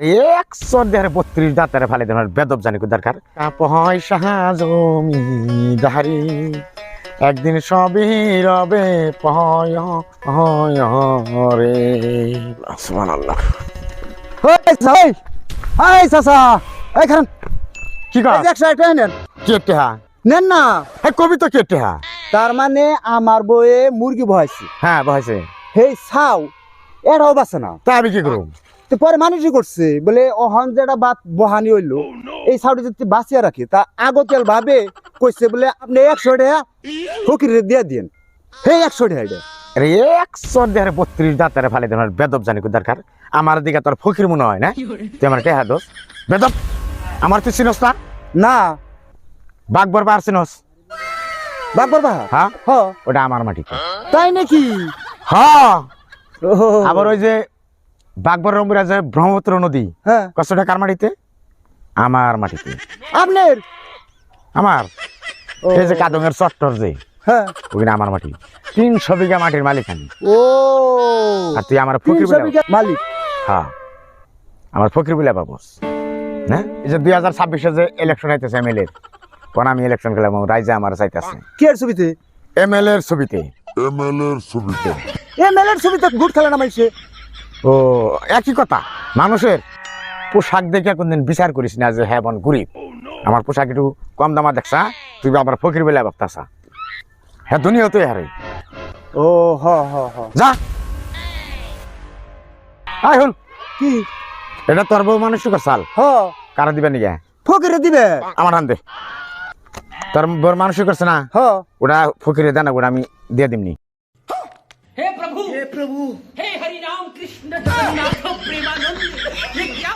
একশো দেড় 32 দাঁতারে ফালে দেওয়ার বেদব জানি দরকার পয়সা জমিদারি একদিন সবই রবে রে সুবহানাল্লাহ। কি কেটে নেন না। কবিতা কেটে তার মানে আমার বইয়ে মুরগি বহাইছি, হ্যাঁ বহাইছে হেই ছাও এরাও বাঁচে না। তা আমি কি করব? তো পরে মানুষই করছে বলে ওহন যেটা বাত বহানি হইলো এই ছাউটি যদি বাঁচিয়ে রাখি তা আগতিয়াল ভাবে কইছে বলে আপনি 100 টাকা ফকিরে দিয়ে দিন। হে 100 টাকা আরে একশো দেড় 32 দাঁতারে ফালে দেওয়ার বেদব জানি দরকার আমার দিকে তোর ফকির মনে হয় না? তুই আমার কে দোষ বেদব? আমার তুই চিনস না? না বাগবর বার চিনস? বাগবর বাহা? হ্যাঁ হ। ওটা আমার মাটি। তাই নাকি? হ্যাঁ। ওহো। আবার ওই যে বাগবর রম্বুরা যে ব্রহ্মপুত্র নদী, হ্যাঁ কষ্টটা কার মাটিতে? আমার মাটিতে। আপনার? আমার এই যে কাদঙের চট্টর যে হ্যাঁ ওইটা আমার মাটি। 300 বিঘা মাটির মালিক আমি। ও আর তুই আমার ফকির 300 বলে? বিঘা মালিক? হ্যাঁ আমার ফকির বলে বাবস না। এই যে 2026 যে ইলেকশন হইতেছে এমএলএ কোন আমি ইলেকশন খেলাম রাইজে আমার চাইতেছে কি এর ছবিতে? এমএলএ এর ছবিতে। এমএলএর ছবিতে গুড খেলা নামাইছে। ও একই কথা। মানুষের পোশাক দেখে কোনদিন বিচার করিস না যে হ্যাঁ বন গরিব আমার পোশাক একটু কম দামা দেখছা তুই আবার ফকির বলে ভাবতাছা। হ্যাঁ দুনিয়া তো হারে ও হ হ হ। যা আই হুন কি? এটা তোর বউ মানসিকর চাল হ কারা দিবে নিগে? ফকিরে দিবে? আমার হান দে। তোর বউর মানসিক করছে না হ। ওটা ফকিরে দেন ওটা আমি দিয়ে দিমনি। हे प्रभु हे हरि राम कृष्ण जगन्नाथ प्रेमानंद ये